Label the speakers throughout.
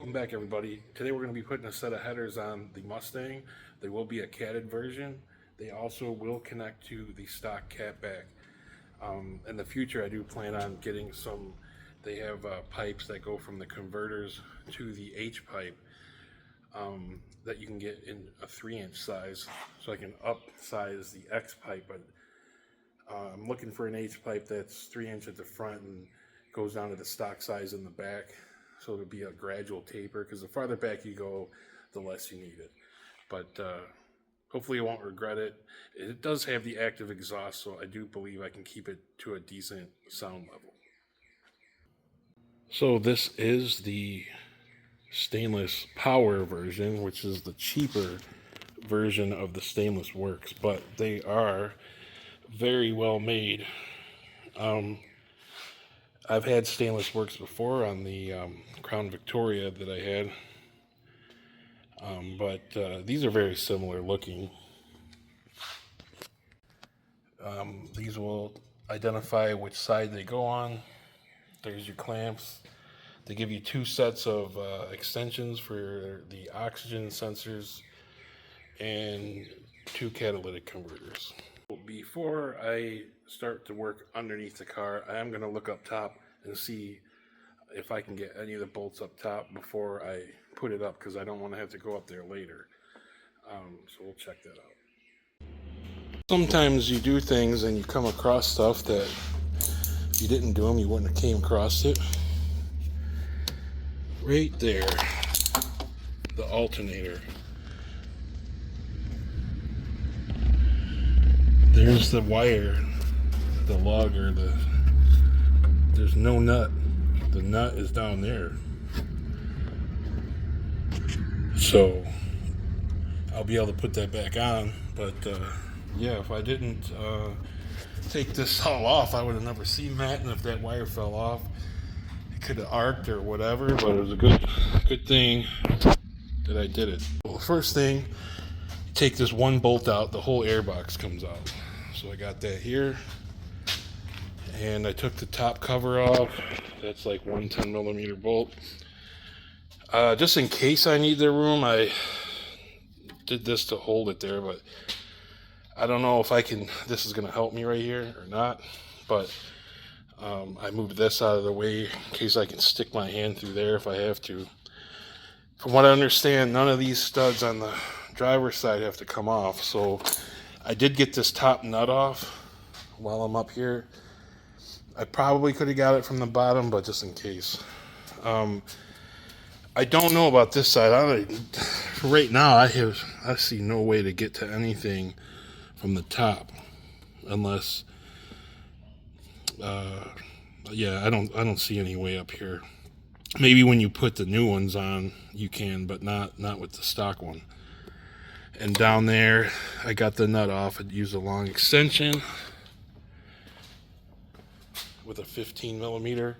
Speaker 1: Welcome back, everybody. Today we're going to be putting a set of headers on the Mustang. They will be a catted version. They also will connect to the stock catback. In the future, I do plan on getting some. They have pipes that go from the converters to the H pipe that you can get in a 3-inch size, so I can upsize the X pipe. But I'm looking for an H pipe that's 3 inch at the front and goes down to the stock size in the back. So it'll be a gradual taper, because the farther back you go, the less you need it. But hopefully you won't regret it. It does have the active exhaust, so I do believe I can keep it to a decent sound level. So this is the Stainless Power version, which is the cheaper version of the Stainless Works, but they are very well made. I've had Stainless Works before on the Crown Victoria that I had, but these are very similar looking. These will identify which side they go on. There's your clamps. They give you 2 sets of extensions for the oxygen sensors and 2 catalytic converters. Before I start to work underneath the car, I am going to look up top and see if I can get any of the bolts up top before I put it up, because I don't want to have to go up there later. So we'll check that out. Sometimes you do things and you come across stuff that if you didn't do them, you wouldn't have came across it. Right there, the alternator. There's the wire, the lug, or there's no nut. The nut is down there. So I'll be able to put that back on, but yeah, if I didn't take this all off, I would have never seen that, and if that wire fell off, it could have arced or whatever, but it was a good thing that I did it. Well, first thing, take this one bolt out, the whole air box comes out. So I got that here, and I took the top cover off. That's like 1 10mm bolt. Just in case I need the room, I did this to hold it there, but I don't know if this is going to help me right here or not, but I moved this out of the way in case I can stick my hand through there if I have to. From what I understand, none of these studs on the driver's side have to come off, so I did get this top nut off while I'm up here. I probably could have got it from the bottom, but just in case. I don't know about this side. Right now, I see no way to get to anything from the top, unless, yeah, I don't see any way up here. Maybe when you put the new ones on, you can, but not with the stock one. And down there, I got the nut off. I'd use a long extension with a 15mm,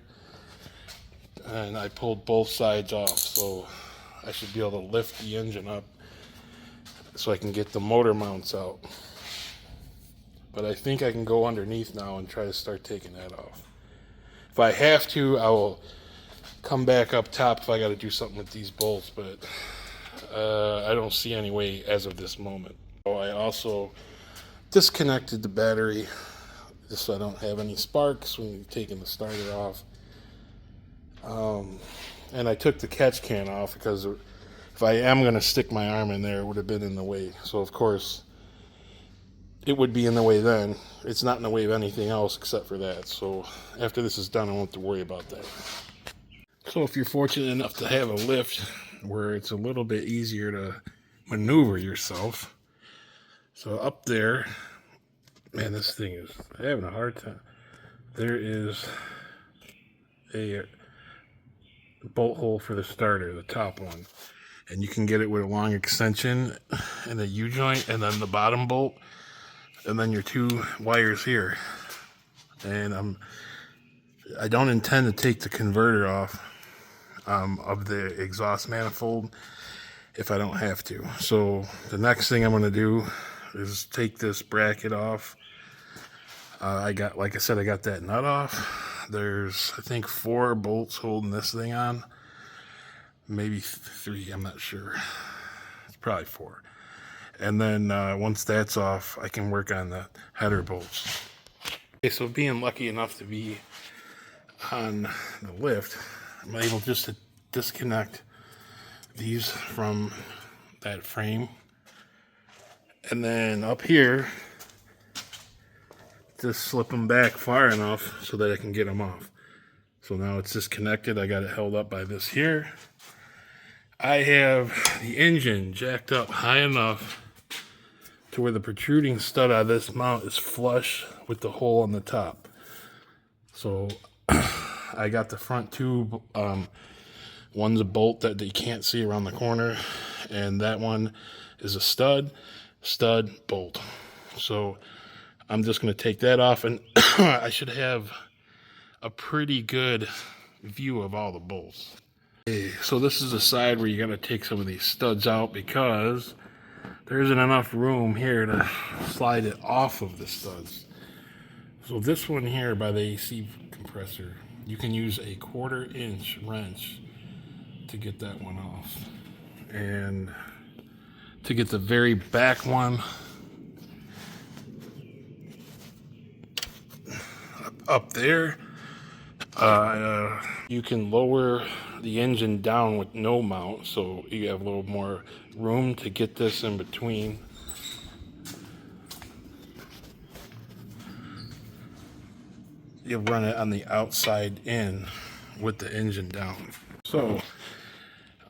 Speaker 1: and I pulled both sides off, so I should be able to lift the engine up so I can get the motor mounts out. But I think I can go underneath now and try to start taking that off. If I have to, I will come back up top if I got to do something with these bolts, but I don't see any way as of this moment. So I also disconnected the battery just so I don't have any sparks when you're taking the starter off. And I took the catch can off because if I am going to stick my arm in there, it would have been in the way. So of course it would be in the way then. It's not in the way of anything else except for that. So after this is done, I won't have to worry about that. So if you're fortunate enough to have a lift where it's a little bit easier to maneuver yourself. So up there, man, this thing is having a hard time. There is a bolt hole for the starter, the top one. And you can get it with a long extension and a U-joint, and then the bottom bolt, and then your 2 wires here. And I don't intend to take the converter off of the exhaust manifold if I don't have to. So the next thing I'm going to do is take this bracket off. Like I said, I got that nut off. There's, I think, 4 bolts holding this thing on. maybe 3, I'm not sure. It's probably 4. And then once that's off, I can work on the header bolts. Okay, so being lucky enough to be on the lift, I'm able just to disconnect these from that frame. And then up here, just slip them back far enough so that I can get them off. So now it's disconnected. I got it held up by this here. I have the engine jacked up high enough to where the protruding stud out of this mount is flush with the hole on the top. So I got the front tube. One's a bolt that you can't see around the corner, and that one is a stud, bolt. So I'm just going to take that off, and I should have a pretty good view of all the bolts. Okay, so this is the side where you got to take some of these studs out because there isn't enough room here to slide it off of the studs. So this one here by the AC compressor, you can use a 1/4-inch wrench to get that one off. And to get the very back one up there, you can lower the engine down with no mount, so you have a little more room to get this in between. You run it on the outside in with the engine down. So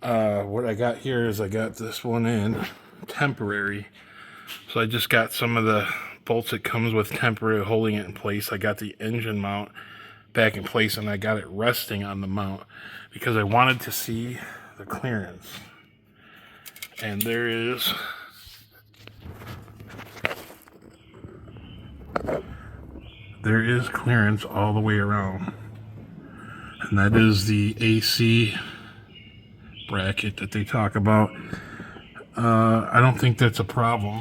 Speaker 1: what I got here is I got this one in temporary. So I just got some of the bolts that comes with temporary holding it in place. I got the engine mount back in place, and I got it resting on the mount because I wanted to see the clearance. And there is clearance all the way around, and that is the AC bracket that they talk about. I don't think that's a problem.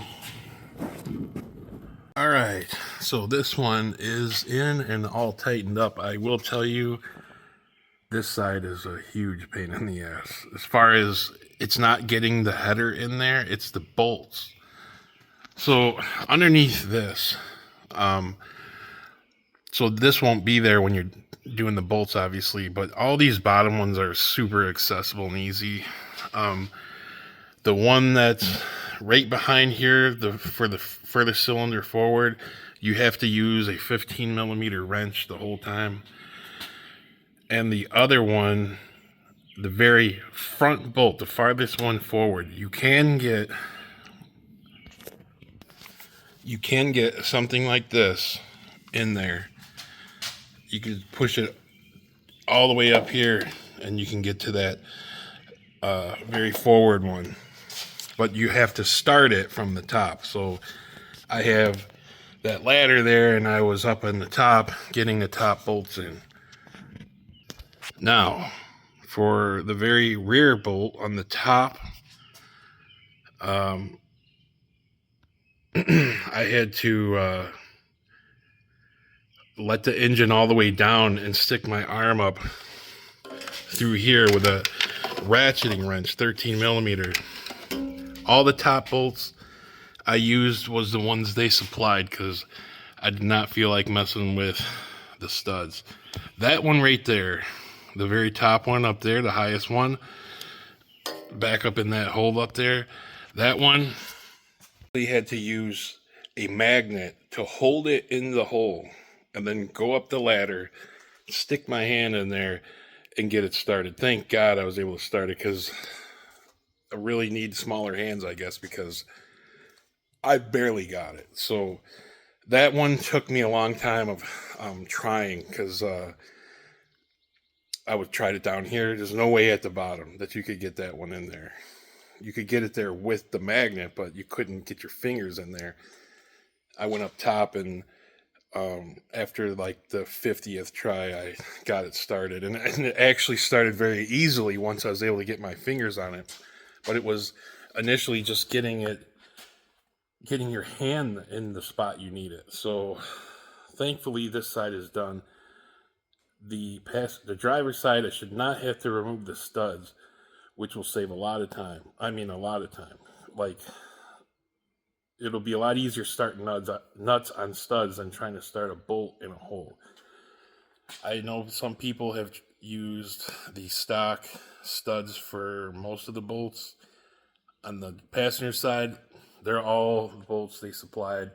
Speaker 1: All right, so this one is in and all tightened up. I will tell you, this side is a huge pain in the ass. As far as it's not getting the header in there, it's the bolts. So underneath this, so this won't be there when you're doing the bolts, obviously, but all these bottom ones are super accessible and easy. The one that's right behind here, for the further cylinder forward, you have to use a 15mm wrench the whole time. And the other one, the very front bolt, the farthest one forward, you can get something like this in there. You can push it all the way up here and you can get to that very forward one, but you have to start it from the top. So I have that ladder there, and I was up on the top getting the top bolts in. Now for the very rear bolt on the top, I had to let the engine all the way down and stick my arm up through here with a ratcheting wrench, 13mm. All the top bolts I used was the ones they supplied because I did not feel like messing with the studs. That one right there, the very top one up there, the highest one, back up in that hole up there, that one, we had to use a magnet to hold it in the hole and then go up the ladder, stick my hand in there, and get it started. Thank God I was able to start it, because I really need smaller hands, I guess, because I barely got it. So that one took me a long time of trying, because I would try it down here. There's no way at the bottom that you could get that one in there. You could get it there with the magnet, but you couldn't get your fingers in there. I went up top, and after like the 50th try, I got it started, and it actually started very easily once I was able to get my fingers on it. But it was initially just getting your hand in the spot you need it. So thankfully this side is done. The driver's side, I should not have to remove the studs. which will save a lot of time. I mean, a lot of time. Like, it'll be a lot easier starting nuts on studs than trying to start a bolt in a hole. I know some people have used the stock studs for most of the bolts. On the passenger side, they're all the bolts they supplied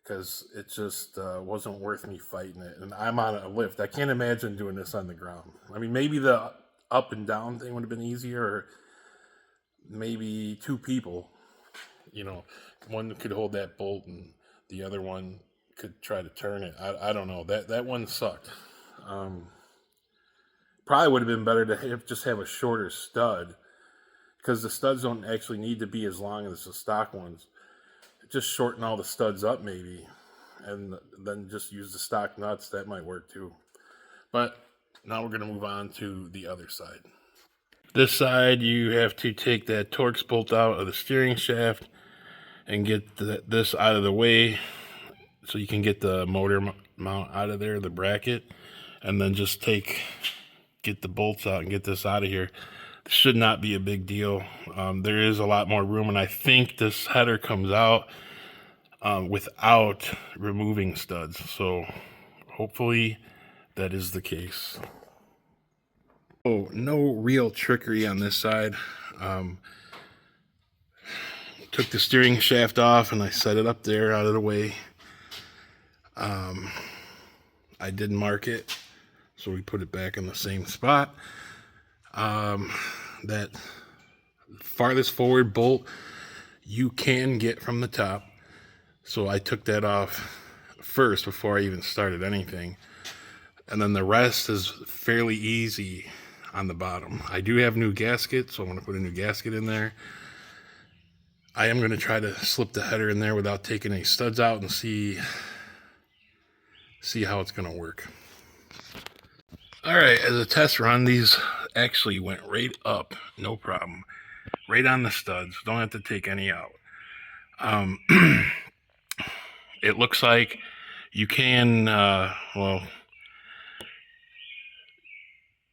Speaker 1: because it just wasn't worth me fighting it. And I'm on a lift. I can't imagine doing this on the ground. I mean, maybe the up and down thing would have been easier, or maybe two people, you know, one could hold that bolt and the other one could try to turn it. I don't know. That one sucked. Probably would have been better to just have a shorter stud, because the studs don't actually need to be as long as the stock ones. Just shorten all the studs up maybe, and then just use the stock nuts. That might work too. But now we're going to move on to the other side. This side, you have to take that Torx bolt out of the steering shaft and get this out of the way so you can get the motor mount out of there, the bracket, and then just get the bolts out and get this out of here. This should not be a big deal. There is a lot more room, and I think this header comes out without removing studs, so hopefully that is the case. Oh, no real trickery on this side. Took the steering shaft off and I set it up there out of the way. I did mark it, so we put it back in the same spot. That farthest forward bolt you can get from the top, so I took that off first before I even started anything, and then the rest is fairly easy on the bottom. I do have new gasket, so I'm going to put a new gasket in there. I am going to try to slip the header in there without taking any studs out and see how it's going to work. Alright, as a test run, these actually went right up, no problem. Right on the studs, don't have to take any out. It looks like you can, well,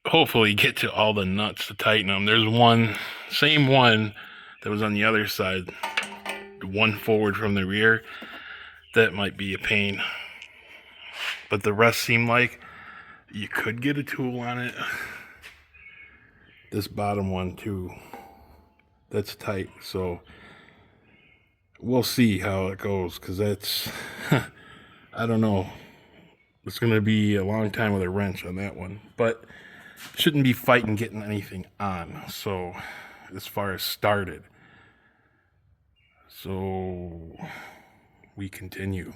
Speaker 1: hopefully get to all the nuts to tighten them. There's one, same one that was on the other side, one forward from the rear. That might be a pain. But the rest seem like you could get a tool on it. This bottom one too, that's tight, so we'll see how it goes, because that's I don't know, it's gonna be a long time with a wrench on that one, but shouldn't be fighting getting anything on. So as far as started, so we continue.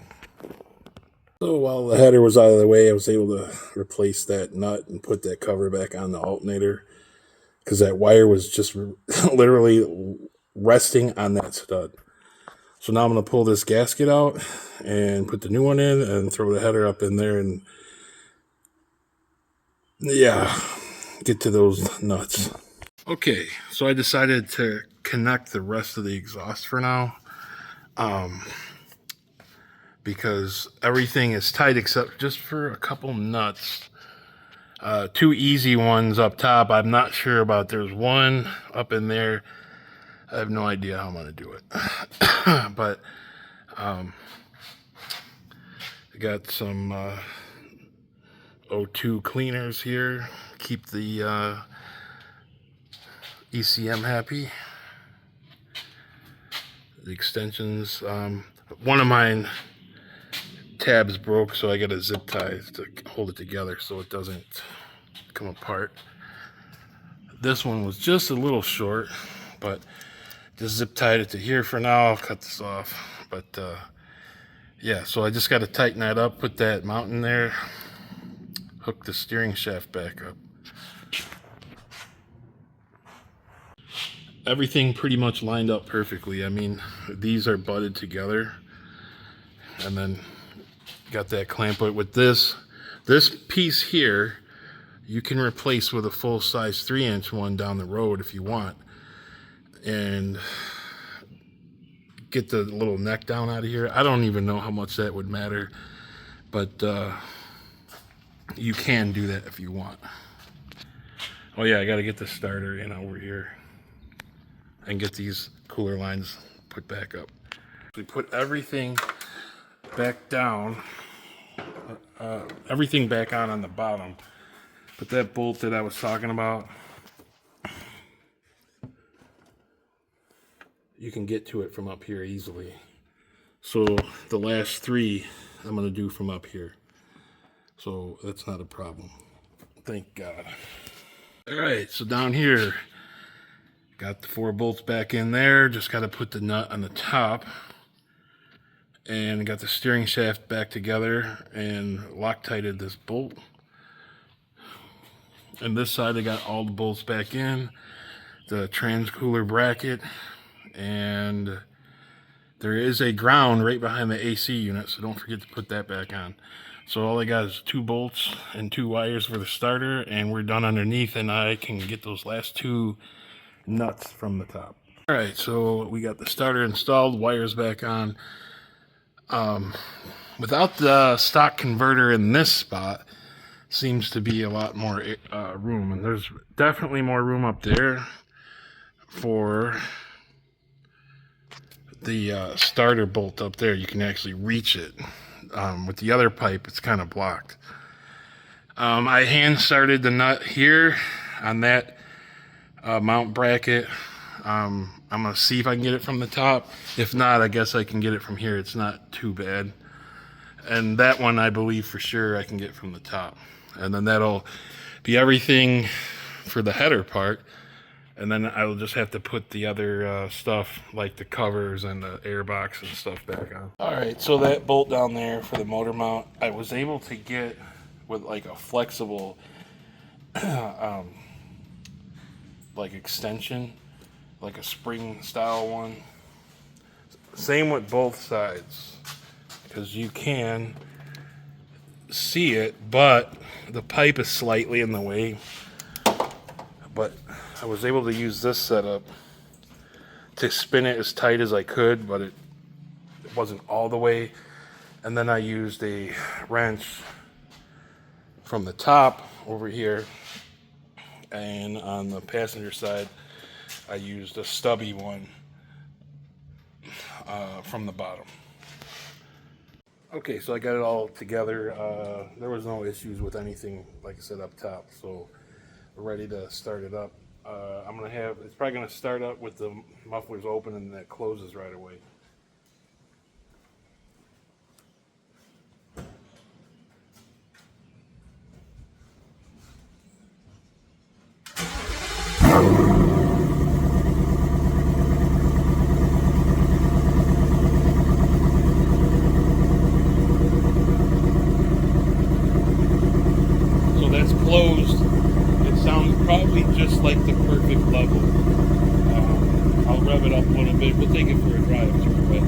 Speaker 1: So while the header was out of the way, I was able to replace that nut and put that cover back on the alternator, because that wire was just literally resting on that stud. So now I'm going to pull this gasket out and put the new one in and throw the header up in there and, yeah, get to those nuts. Okay, so I decided to connect the rest of the exhaust for now. Because everything is tight except just for a couple nuts. Two easy ones up top. I'm not sure about. There's one up in there. I have no idea how I'm going to do it. But I got some O2 cleaners here. Keep the ECM happy. The extensions. One of mine tabs broke, so I got a zip tie to hold it together so it doesn't come apart. This one was just a little short, but just zip tied it to here for now. I'll cut this off, but yeah, so I just got to tighten that up, put that mount in there, hook the steering shaft back up. Everything pretty much lined up perfectly. I mean, these are butted together, and then got that clamp with this piece here you can replace with a full-size 3-inch one down the road if you want, and get the little neck down out of here. I don't even know how much that would matter, but you can do that if you want. Oh yeah, I got to get the starter in over here and get these cooler lines put back up. We put everything back down, everything back on the bottom. But that bolt that I was talking about, you can get to it from up here easily. So the last three I'm going to do from up here. So that's not a problem. Thank God. Alright, so down here, got the 4 bolts back in there. Just got to put the nut on the top. And got the steering shaft back together and Loctited this bolt. And this side I got all the bolts back in, the transcooler bracket, and there is a ground right behind the AC unit, so don't forget to put that back on. So all I got is 2 bolts and 2 wires for the starter, and we're done underneath, and I can get those last 2 nuts from the top. Alright, so we got the starter installed, wires back on. Without the stock converter in this spot, seems to be a lot more room, and there's definitely more room up there for the starter bolt up there. You can actually reach it. With the other pipe, it's kind of blocked. I hand started the nut here on that mount bracket. I'm gonna see if I can get it from the top. If not, I guess I can get it from here. It's not too bad. And that one I believe for sure I can get from the top. And then that'll be everything for the header part. And then I'll just have to put the other stuff like the covers and the air box and stuff back on. Alright, so that bolt down there for the motor mount, I was able to get with like a flexible like extension, like a spring style one. Same with both sides, because you can see it, but the pipe is slightly in the way. But I was able to use this setup to spin it as tight as I could, but it wasn't all the way. And then I used a wrench from the top over here, and on the passenger side I used a stubby one from the bottom. Okay, so I got it all together. There was no issues with anything, like I said, up top, so we're ready to start it up. It's probably gonna start up with the mufflers open and that closes right away. So that's closed. It sounds probably just like the perfect level. I'll rev it up a little bit. We'll take it for a drive through, but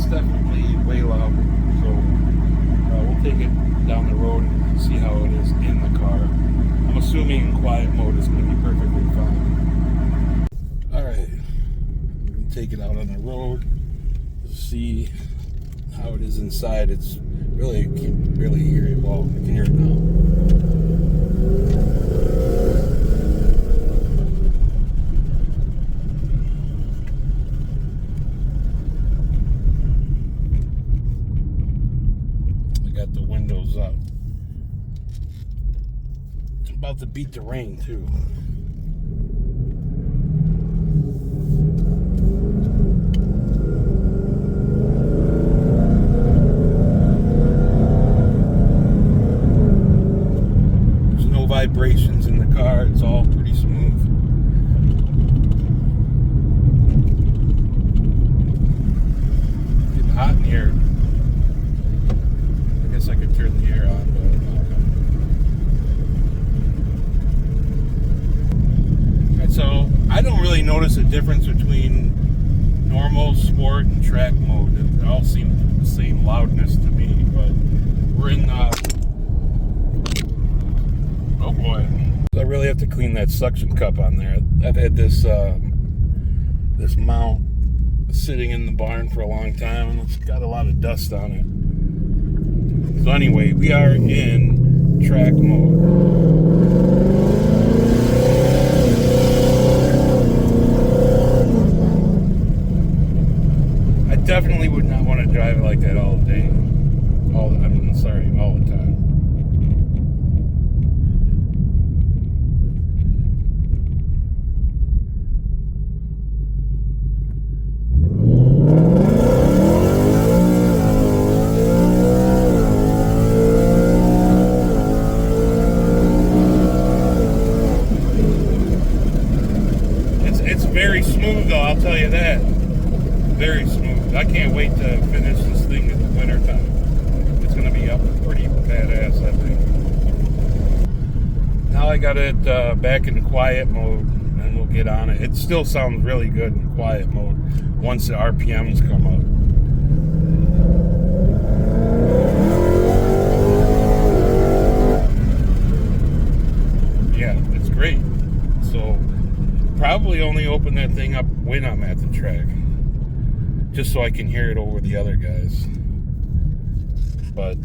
Speaker 1: definitely way loud, so we'll take it down the road and see how it is in the car. I'm assuming in quiet mode is going to be perfectly fine. Alright, we can take it out on the road to see how it is inside. It's really, I can barely hear it. Well, I can hear it now. The windows up. It's about to beat the rain too. There's no vibrations in the car. It's all pretty smooth. the air. I guess I could turn the air on, but and so I don't really notice a difference between normal, sport, and track mode. They all seem the same loudness to me, but we're in oh boy. I really have to clean that suction cup on there. I've had this this mount sitting in the barn for a long time, and it's got a lot of dust on it. So anyway, we are in track mode. I definitely would not want to drive it like that all day. All the time. It's very smooth though, I'll tell you that. Very smooth. I can't wait to finish this thing in the wintertime. It's going to be up pretty badass, I think. Now I got it back in quiet mode, and we'll get on it. It still sounds really good in quiet mode once the RPMs come up. Yeah, it's great. So probably only open that thing up when I'm at the track, just so I can hear it over the other guys. But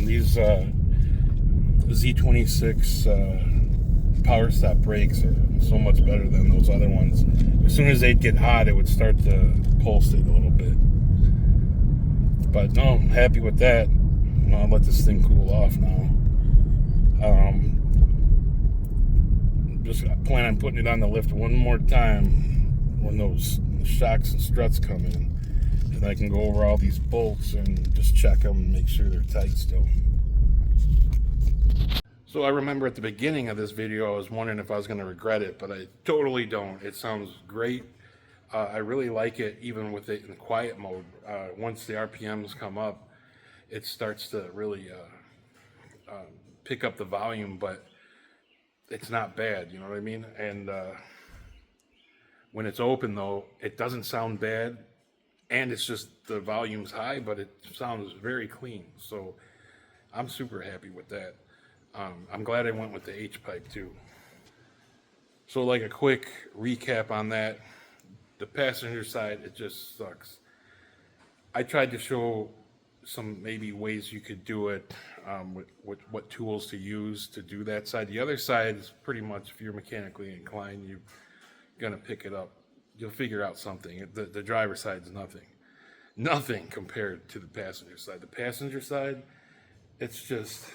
Speaker 1: these Z26 power stop brakes are so much better than those other ones. As soon as they'd get hot, it would start to pulsate a little bit. But no, I'm happy with that. I'll let this thing cool off now. Just plan on putting it on the lift one more time when those shocks and struts come in, and I can go over all these bolts and just check them and make sure they're tight still. So I remember at the beginning of this video I was wondering if I was going to regret it, but I totally don't. It sounds great. I really like it even with it in quiet mode. Once the RPMs come up, it starts to really pick up the volume, but it's not bad, you know what I mean? And when it's open though, it doesn't sound bad, and it's just the volume's high, but it sounds very clean. So I'm super happy with that. I'm glad I went with the H-pipe too. So like a quick recap on that, the passenger side, it just sucks. I tried to show some maybe ways you could do it, with what tools to use to do that side. The other side is pretty much, if you're mechanically inclined, you're gonna pick it up. You'll figure out something. The driver's side is nothing compared to the passenger side. The passenger side, it's just,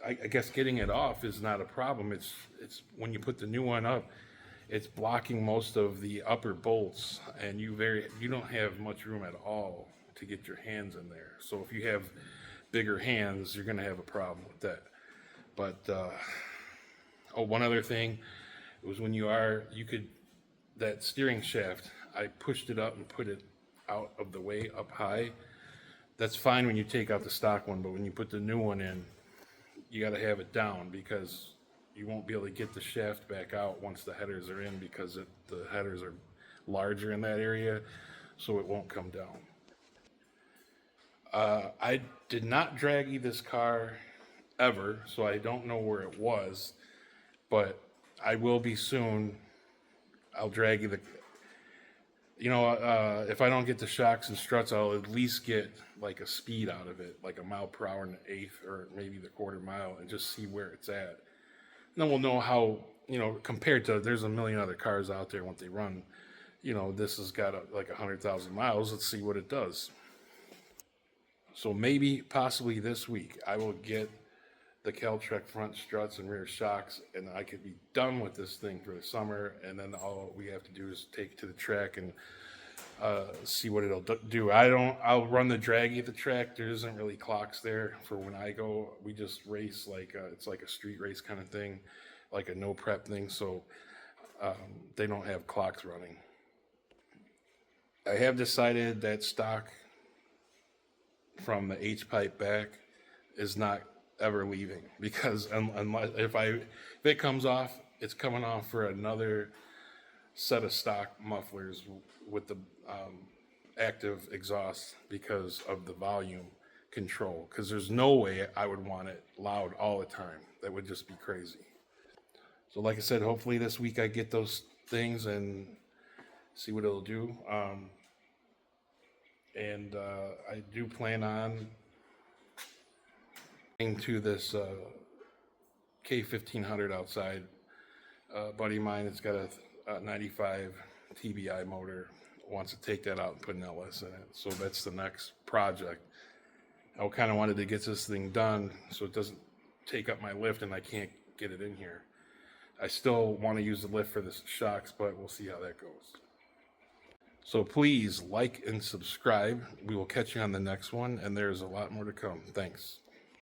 Speaker 1: I guess getting it off is not a problem. It's when you put the new one up, it's blocking most of the upper bolts, and you don't have much room at all to get your hands in there. So if you have bigger hands, you're gonna have a problem with that. But one other thing was that steering shaft, I pushed it up and put it out of the way up high. That's fine when you take out the stock one, but when you put the new one in, you got to have it down, because you won't be able to get the shaft back out once the headers are in, because the headers are larger in that area, so it won't come down. I did not draggy this car ever, so I don't know where it was, but I will be soon. I'll draggy if I don't get the shocks and struts, I'll at least get like a speed out of it, like a mile per hour in the eighth, or maybe the quarter mile, and just see where it's at. And then we'll know how, compared to, there's a million other cars out there, when they run, this has got like 100,000 miles. Let's see what it does. So maybe, possibly this week, I will get the Caltrek front struts and rear shocks, and I could be done with this thing for the summer, and then all we have to do is take it to the track and see what it'll do. I'll run the draggy at the track. There isn't really clocks there for when I go. We just race it's like a street race kind of thing, like a no prep thing, so they don't have clocks running. I have decided that stock from the H pipe back is not ever leaving, because unless if it comes off, it's coming off for another set of stock mufflers with the active exhaust because of the volume control. Because there's no way I would want it loud all the time. That would just be crazy. So, like I said, hopefully this week I get those things and see what it'll do. And I do plan on going to this K1500 outside. Buddy of mine that's got a 95 TBI motor wants to take that out and put an LS in it. So that's the next project. I kind of wanted to get this thing done so it doesn't take up my lift and I can't get it in here. I still want to use the lift for the shocks, but we'll see how that goes. So please like and subscribe. We will catch you on the next one, and there's a lot more to come. Thanks.